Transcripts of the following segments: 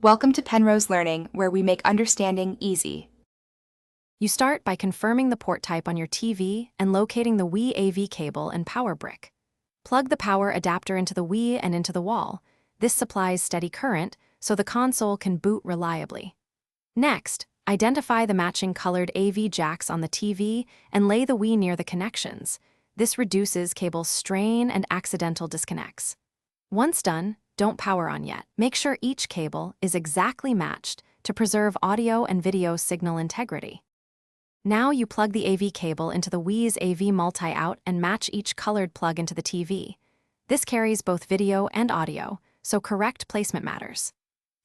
Welcome to Penrose Learning, where we make understanding easy. You start by confirming the port type on your TV and locating the Wii AV cable and power brick. Plug the power adapter into the Wii and into the wall. This supplies steady current, so the console can boot reliably. Next, identify the matching colored AV jacks on the TV and lay the Wii near the connections. This reduces cable strain and accidental disconnects. Once done, don't power on yet. Make sure each cable is exactly matched to preserve audio and video signal integrity. Now you plug the AV cable into the Wii's AV multi-out and match each colored plug into the TV. This carries both video and audio, so correct placement matters.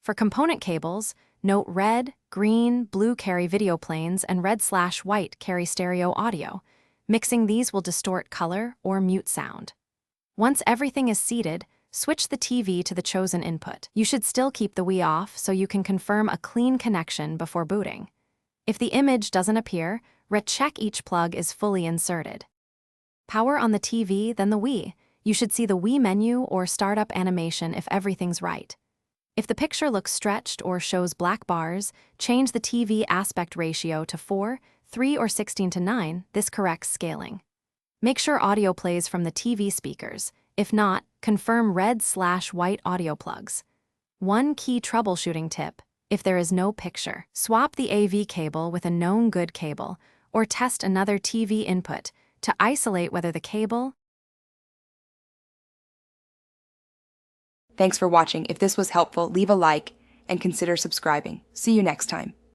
For component cables, note red, green, blue carry video planes and red/white carry stereo audio. Mixing these will distort color or mute sound. Once everything is seated, switch the TV to the chosen input. You should still keep the Wii off so you can confirm a clean connection before booting. If the image doesn't appear, recheck each plug is fully inserted. Power on the TV, then the Wii. You should see the Wii menu or startup animation if everything's right. If the picture looks stretched or shows black bars, change the TV aspect ratio to 4, 3, or 16:9. This corrects scaling. Make sure audio plays from the TV speakers. If not, confirm red/white audio plugs. One key troubleshooting tip: if there is no picture, swap the AV cable with a known good cable, or test another TV input to isolate whether the cable. Thanks for watching. If this was helpful, leave a like and consider subscribing. See you next time.